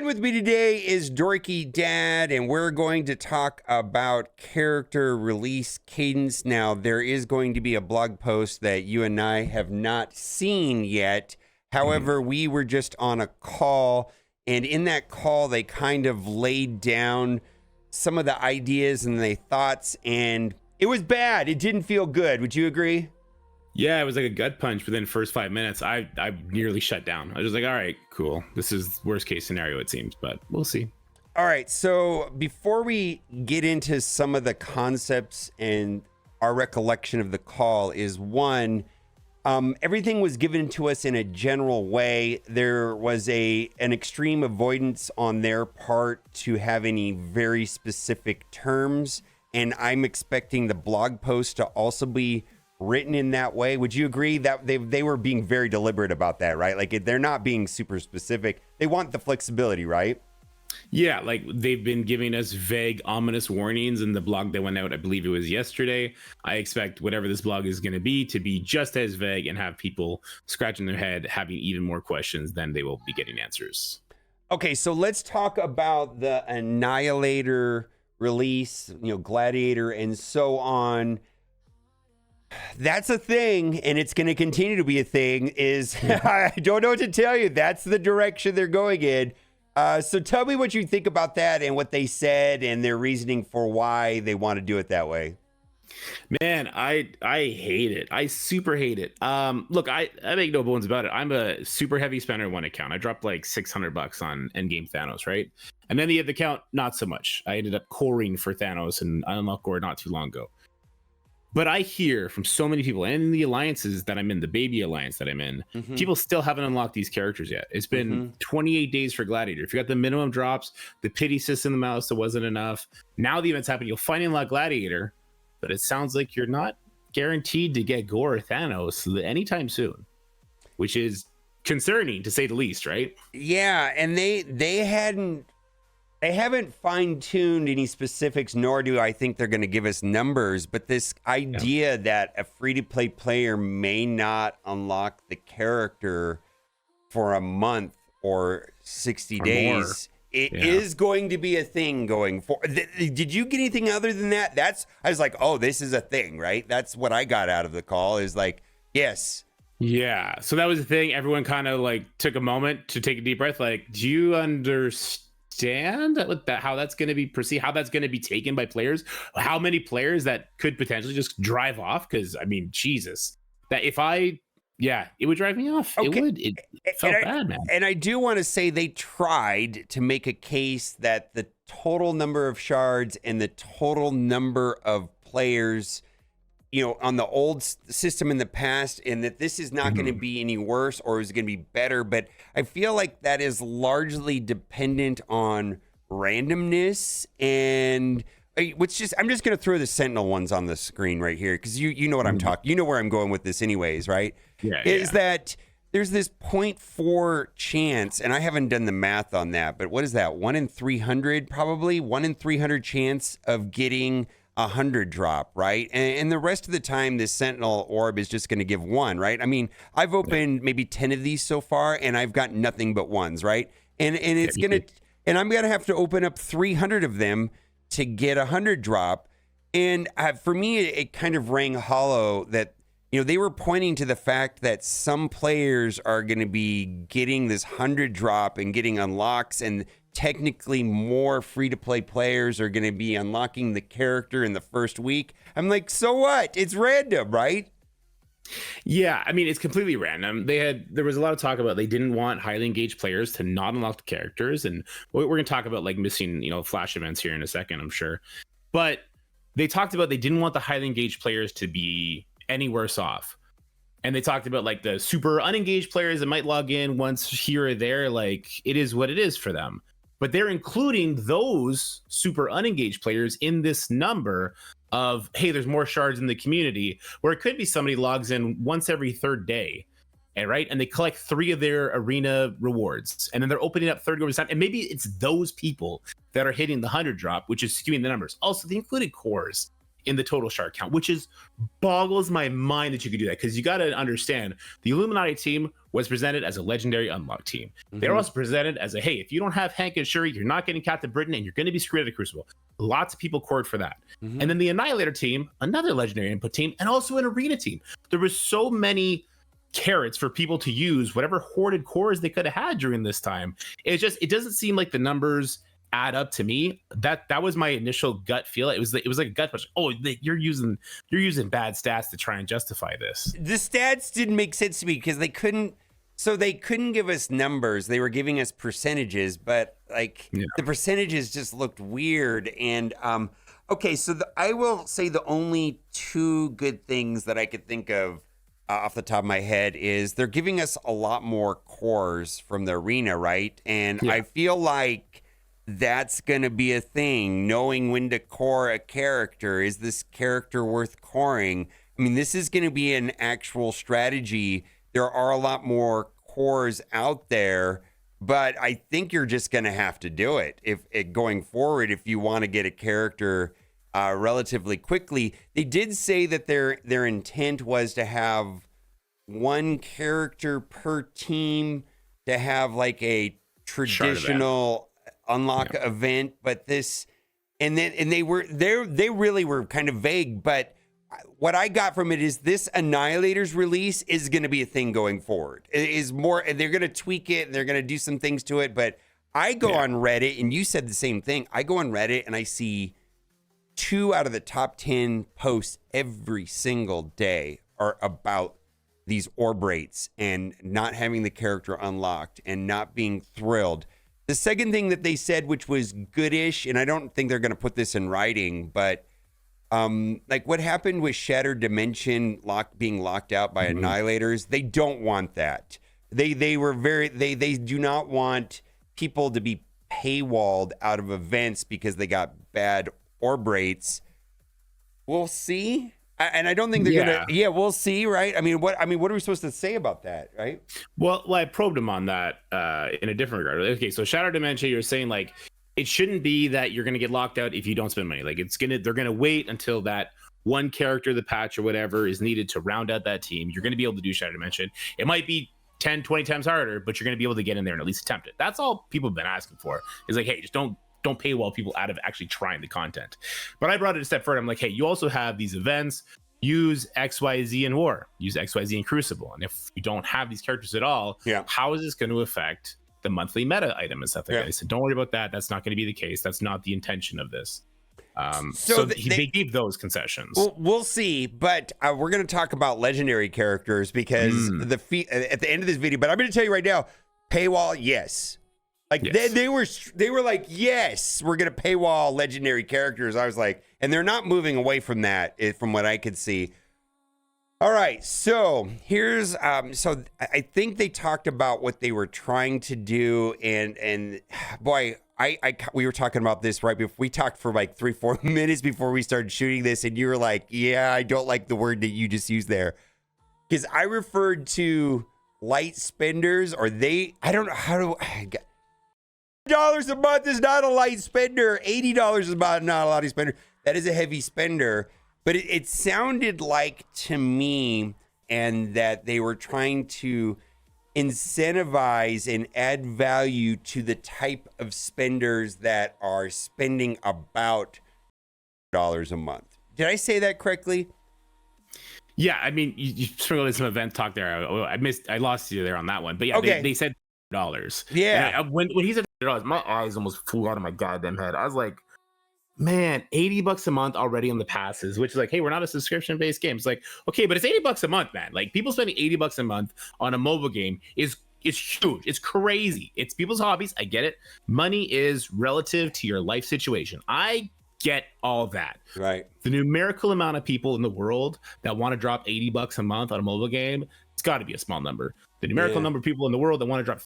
Riding with me today is Dorky Dad, and we're going to talk about character release cadence. Now, there is going to be a blog post that you and I have not seen yet. However, we were just on a call, and in that call, they kind of laid down some of the ideas and the thoughts, and it was bad. It didn't feel good. Would you agree? Yeah, it was like a gut punch within the first 5 minutes. I nearly shut down. I was just like, all right, cool. This is worst case scenario, it seems, but we'll see. All right, so before we get into some of the concepts and our recollection of the call is one, everything was given to us in a general way. There was an extreme avoidance on their part to have any very specific terms, and I'm expecting the blog post to also be written in that way. Would you agree that they were being very deliberate about that, right? Like they're not being super specific. They want the flexibility, right? Yeah, like they've been giving us vague, ominous warnings in the blog that went out, I believe it was yesterday. I expect whatever this blog is going to be just as vague and have people scratching their head, having even more questions than they will be getting answers. Okay, so let's talk about the Annihilator release, Gladiator and so on. That's a thing, and it's going to continue to be a thing. I don't know what to tell you. That's the direction they're going in. So tell me what you think about that and what they said and their reasoning for why they want to do it that way. Man, I hate it. I super hate it. Look, I make no bones about it. I'm a super heavy spender on one account. I dropped like $600 on Endgame Thanos, right? And then the other account, not so much. I ended up coring for Thanos and I unlocked Gore not too long ago. But I hear from so many people, and in the alliances that I'm in, the baby alliance that I'm in, people still haven't unlocked these characters yet. It's been 28 days for Gladiator. If you got the minimum drops, the pity system in the mouse, that wasn't enough. Now the event's happening. You'll finally unlock Gladiator, but it sounds like you're not guaranteed to get Gore or Thanos anytime soon, which is concerning to say the least, right? Yeah, and they haven't fine-tuned any specifics, nor do I think they're going to give us numbers, but this idea that a free-to-play player may not unlock the character for a month or 60 days, it is going to be a thing going forward. Did you get anything other than that? I was like, oh, this is a thing, right? That's what I got out of the call is like, yes. Yeah, so that was the thing. Everyone kind of like took a moment to take a deep breath. Like, do you understand how that's going to be perceived, how that's going to be taken by players, how many players that could potentially just drive off? Because I mean, Jesus, that it would drive me off. Okay. It felt bad, man. And I do want to say they tried to make a case that the total number of shards and the total number of players, on the old system in the past, and that this is not going to be any worse or is going to be better. But I feel like that is largely dependent on randomness and I'm just going to throw the Sentinel ones on the screen right here. Cause you know what I'm talking, you know where I'm going with this anyways, right? That there's this 0.4 chance, and I haven't done the math on that, but what is that? 1 in 300, probably 1 in 300 chance of getting 100 drop, right? And the rest of the time, this Sentinel orb is just going to give 1, right? I mean, I've opened maybe 10 of these so far, and I've got nothing but 1s, right? And it's and I'm going to have to open up 300 of them to get 100 drop. And for me, it kind of rang hollow that, they were pointing to the fact that some players are going to be getting this 100 drop and getting unlocks, and technically more free-to-play players are going to be unlocking the character in the first week. I'm like, so what? It's random, right? Yeah, I mean, it's completely random. There was a lot of talk about they didn't want highly engaged players to not unlock the characters, and we're going to talk about like missing, flash events here in a second, I'm sure. But they talked about they didn't want the highly engaged players to be any worse off. And they talked about like the super unengaged players that might log in once here or there, like it is what it is for them. But they're including those super unengaged players in this number of, hey, there's more shards in the community, where it could be somebody logs in once every third day, and they collect 3 of their arena rewards, and then they're opening up 30 over time, and maybe it's those people that are hitting the 100 drop, which is skewing the numbers. Also, they included cores in the total shard count, which is boggles my mind that you could do that, because you got to understand the Illuminati team was presented as a legendary unlock team. They're also presented as a, hey, if you don't have Hank and Shuri, you're not getting Captain Britain and you're going to be screwed at a Crucible. Lots of people cored for that. And then the Annihilator team, another legendary input team, and also an arena team. There was so many carrots for people to use whatever hoarded cores they could have had during this time. It doesn't seem like the numbers add up to me. That was my initial gut feel. It was like a gut punch. Oh, you're using bad stats to try and justify this. The stats didn't make sense to me because they couldn't give us numbers. They were giving us percentages, but the percentages just looked weird. And okay, so I will say the only two good things that I could think of off the top of my head is they're giving us a lot more cores from the arena, right? And I feel like that's going to be a thing, knowing when to core a character. Is this character worth coring? I mean, this is going to be an actual strategy. There are a lot more cores out there, but I think you're just going to have to do it going forward if you want to get a character relatively quickly. They did say that their intent was to have one character per team to have like a traditional unlock event, but they really were kind of vague. But what I got from it is this Annihilator's release is going to be a thing going forward. It is more, they're going to tweak it and they're going to do some things to it. But I go on Reddit, and you said the same thing. I go on Reddit and I see 2 out of the top 10 posts every single day are about these orb rates and not having the character unlocked and not being thrilled. The second thing that they said, which was goodish, and I don't think they're going to put this in writing, but like what happened with Shattered Dimension being locked out by Annihilators, they don't want that. They do not want people to be paywalled out of events because they got bad orb rates. We'll see. And I don't think they're gonna. We'll see, right? I mean, what are we supposed to say about that, right? Well, I probed him on that in a different regard. Okay, so Shattered Dimension, you're saying like it shouldn't be that you're gonna get locked out if you don't spend money. Like they're gonna wait until that one character, the patch or whatever, is needed to round out that team. You're gonna be able to do Shattered Dimension. It might be 10, 20 times harder, but you're gonna be able to get in there and at least attempt it. That's all people have been asking for. Is like, hey, just don't paywall people out of actually trying the content. But I brought it a step further. I'm like, hey, you also have these events. Use XYZ in War. Use XYZ in Crucible. And if you don't have these characters at all, how is this going to affect the monthly meta item and stuff like that? I said, don't worry about that. That's not going to be the case. That's not the intention of this. They gave those concessions. Well, we'll see, but we're going to talk about legendary characters because at the end of this video. But I'm going to tell you right now, paywall, yes. Like they were like, yes, we're going to paywall legendary characters. I was like, and they're not moving away from that, from what I could see. All right, so here's so I think they talked about what they were trying to do, and boy, we were talking about this right before we talked for like 3-4 minutes before we started shooting this, and you were like, yeah, I don't like the word that you just used there, because I referred to light spenders, or I don't know how to. $80 a month is not a light spender. $80 is not a light spender. That is a heavy spender. But it sounded like to me, and that they were trying to incentivize and add value to the type of spenders that are spending about $1 a month. Did I say that correctly? Yeah, I mean, you struggled with some event talk there. I lost you there on that one. But yeah, they said $. Yeah. When he said $, my eyes almost flew out of my goddamn head. I was like, man, $80 a month already on the passes, which is like, hey, we're not a subscription-based game. It's like, okay, but it's $80 a month, man. Like, people spending $80 a month on a mobile game is huge. It's crazy. It's people's hobbies. I get it. Money is relative to your life situation. I get all that. Right. The numerical amount of people in the world that want to drop $80 a month on a mobile game, it's got to be a small number. The numerical number of people in the world that want to drop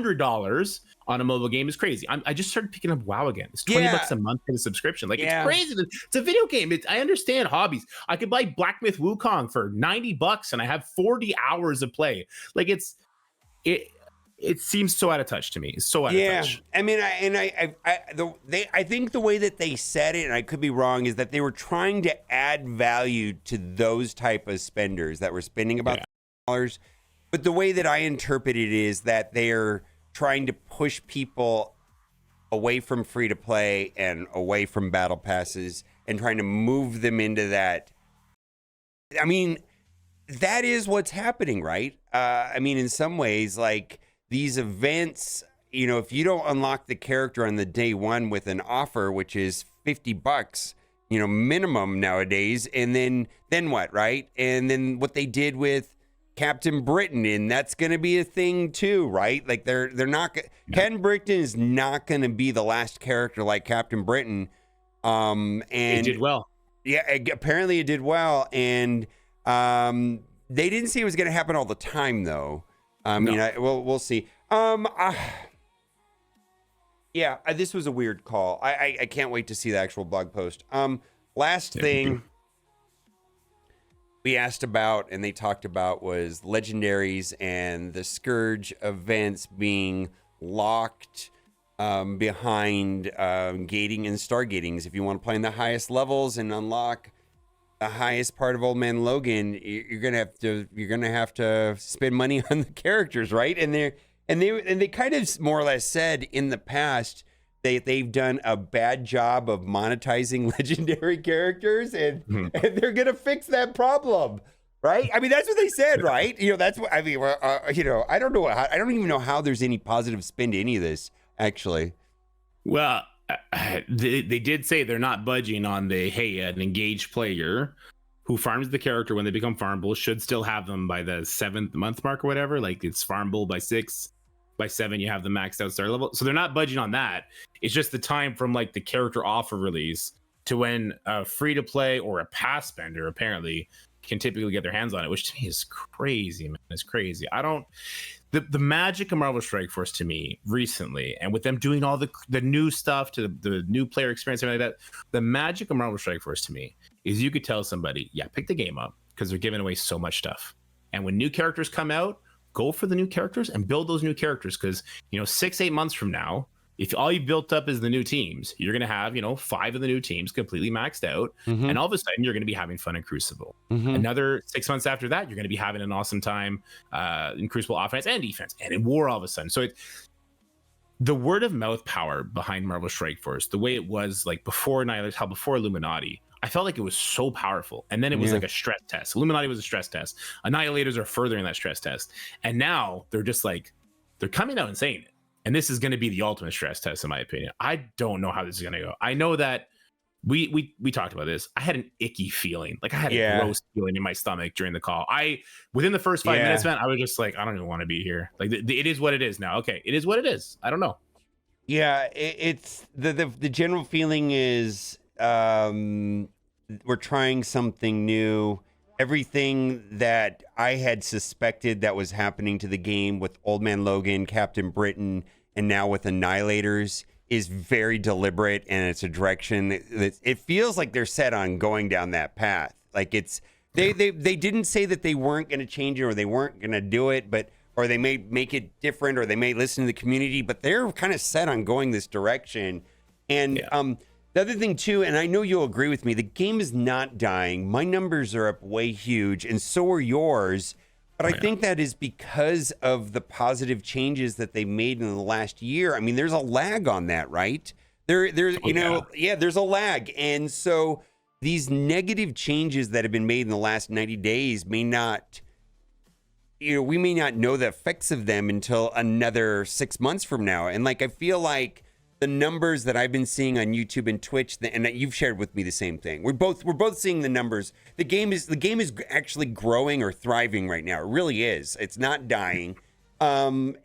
$100 on a mobile game is crazy. I just started picking up WoW again. It's $20 a month for the subscription. Like, it's crazy. It's a video game. I understand hobbies. I could buy Black Myth Wukong for $90 and I have 40 hours of play. Like, it seems so out of touch to me. It's so out of touch. I mean, I think the way that they said it, and I could be wrong, is that they were trying to add value to those type of spenders that were spending about $10. But the way that I interpret it is that they're trying to push people away from free to play and away from battle passes and trying to move them into that. I mean, that is what's happening, right? I mean, in some ways, like these events, you know, if you don't unlock the character on the day one with an offer, which is $50, you know, minimum nowadays, and then what, right? And then what they did with Captain Britain, and that's going to be a thing too, right? Like they're not. Ken Britain is not going to be the last character like Captain Britain. And it did well. Yeah, apparently it did well, and they didn't say it was going to happen all the time, though. I mean, we'll see. Yeah, this was a weird call. I can't wait to see the actual blog post. Last thing we asked about and they talked about was legendaries and the Scourge events being locked behind gating and stargatings. If you want to play in the highest levels and unlock the highest part of Old Man Logan, you're gonna have to spend money on the characters, right? And they kind of more or less said in the past they've done a bad job of monetizing legendary characters, and they're gonna fix that problem, right? I mean, that's what they said, right? You know, that's what I mean. You know, I don't know. I don't even know how there's any positive spin to any of this, actually. Well, they did say they're not budging on an engaged player who farms the character when they become farmable should still have them by the 7th month mark or whatever. Like it's farmable by 6. By 7, you have the maxed out star level. So they're not budging on that. It's just the time from like the character offer release to when a free to play or a pass spender apparently can typically get their hands on it, which to me is crazy, man. It's crazy. The magic of Marvel Strike Force to me recently, and with them doing all the new stuff to the new player experience and everything like that, the magic of Marvel Strike Force to me is you could tell somebody, yeah, pick the game up because they're giving away so much stuff. And when new characters come out, go for the new characters and build those new characters, because 6-8 months from now, if all you built up is the new teams, you're going to have 5 of the new teams completely maxed out, and all of a sudden you're going to be having fun in Crucible. Another 6 months after that, you're going to be having an awesome time in Crucible offense and defense, and in War all of a sudden. So the word of mouth power behind Marvel Strike Force, the way it was like before Annihilator, before Illuminati, I felt like it was so powerful. And then it was like a stress test. Illuminati was a stress test. Annihilators are furthering that stress test. And now they're just like, they're coming out and saying it. And this is going to be the ultimate stress test, in my opinion. I don't know how this is going to go. I know that we talked about this. I had an icky feeling. Like I had a gross feeling in my stomach during the call. Within the first 5 minutes, man, I was just like, I don't even want to be here. Like it is what it is now. Okay, it is what it is. I don't know. Yeah, it's the general feeling is we're trying something new. Everything that I had suspected that was happening to the game with Old Man Logan, Captain Britain, and now with Annihilators is very deliberate, and it's a direction that it feels like they're set on going down that path. Like it's they didn't say that they weren't going to change it or they weren't going to do it, or they may make it different, or they may listen to the community, but they're kind of set on going this direction. And the other thing too, and I know you'll agree with me, the game is not dying. My numbers are up way huge, and so are yours. But I think that is because of the positive changes that they made in the last year. I mean, there's a lag on that, right? There's a lag. And so these negative changes that have been made in the last 90 days may not, we may not know the effects of them until another 6 months from now. And like, I feel like the numbers that I've been seeing on YouTube and Twitch, and that you've shared with me the same thing. We're both seeing the numbers. The game is actually growing or thriving right now. It really is. It's not dying. Will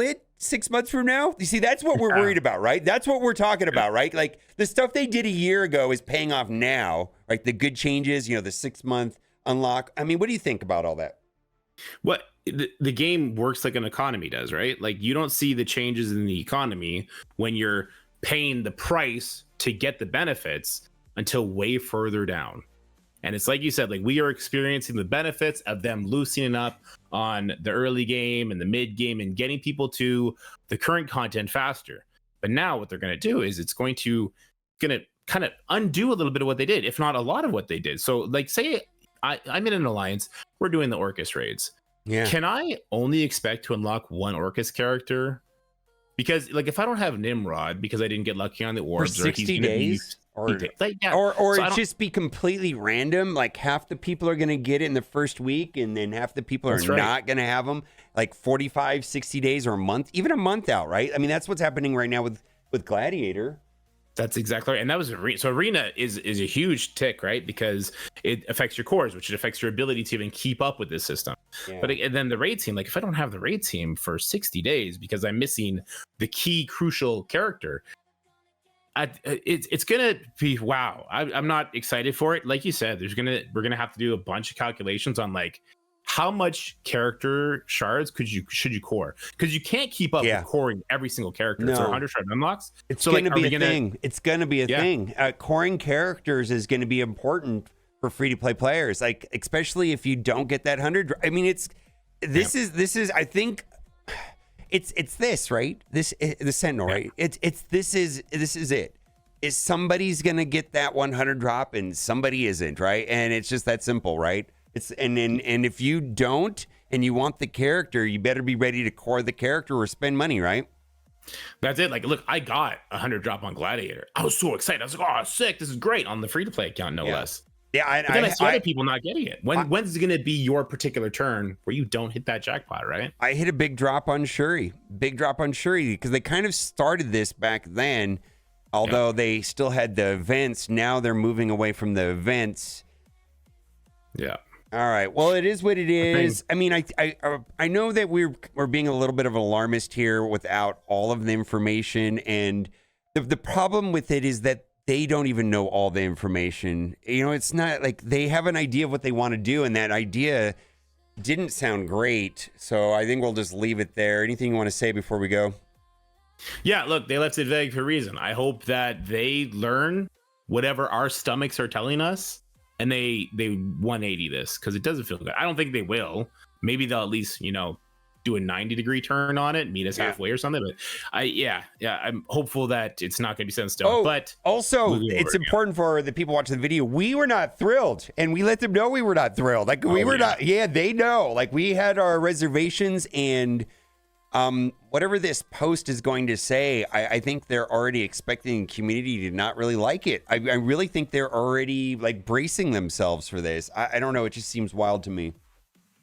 it 6 months from now? You see, that's what we're worried about, right? That's what we're talking about, right? Like the stuff they did a year ago is paying off now, right? The good changes, the 6 month unlock. I mean, what do you think about all that? What the game works like an economy does, right? Like you don't see the changes in the economy when you're paying the price to get the benefits until way further down. And it's like you said, like we are experiencing the benefits of them loosening up on the early game and the mid game and getting people to the current content faster. But now what they're going to do is it's going to kind of undo a little bit of what they did, if not a lot of what they did. So like say I'm in an alliance, we're doing the Orcus raids. Yeah. Can I only expect to unlock one Orcus character? Because like if I don't have Nimrod because I didn't get lucky on the orbs, for 60 days? Or So it just be completely random. Like half the people are going to get it in the first week, and then half the people are not going to have them like 45, 60 days or a month, even a month out, right? I mean, that's what's happening right now with Gladiator. That's exactly right. And that was Arena. So Arena is a huge tick, right? Because it affects your cores, which it affects your ability to even keep up with this system. Yeah. But and then the raid team, like if I don't have the raid team for 60 days because I'm missing the key crucial character, it's gonna be wow. I'm not excited for it. Like you said, we're gonna have to do a bunch of calculations on like how much character shards should you core, because you can't keep up with coring every single character. No. So 100 shard unlocks. It's so gonna be a thing. It's gonna be a thing. Coring characters is gonna be important for free to play players, like especially if you don't get that 100. I mean, this is I think. It's this, right? The Sentinel, right? This is it. Is somebody's gonna get that 100 drop and somebody isn't, right? And it's just that simple, right? And if you don't and you want the character, you better be ready to core the character or spend money, right? That's it. Like, look, I got 100 drop on Gladiator. I was so excited. I was like, oh, sick! This is great on the free to play account, no less. Yeah, but then I saw other people not getting it. When's it going to be your particular turn where you don't hit that jackpot, right? I hit a big drop on Shuri. Because they kind of started this back then, although they still had the events. Now they're moving away from the events. Yeah. All right. Well, it is what it is. I mean, I know that we're being a little bit of an alarmist here without all of the information, and the problem with it is that they don't even know all the information. You know, it's not like they have an idea of what they want to do, and that idea didn't sound great. So I think we'll just leave it there. Anything you want to say before we go? Yeah, look, they left it vague for a reason. I hope that they learn whatever our stomachs are telling us, and they 180 this, because it doesn't feel good. I don't think they will. Maybe they'll at least, do a 90-degree turn on it, meet us halfway or something. But I'm hopeful that it's not going to be set in stone. But also, it's important for the people watching the video. We were not thrilled, and we let them know we were not thrilled. Like we were not. Yeah, they know. Like we had our reservations, and whatever this post is going to say, I think they're already expecting the community to not really like it. I really think they're already like bracing themselves for this. I don't know. It just seems wild to me.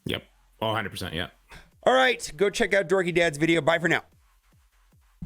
Yep. 100%. Yeah. All right, go check out Dorky Dad's video. Bye for now.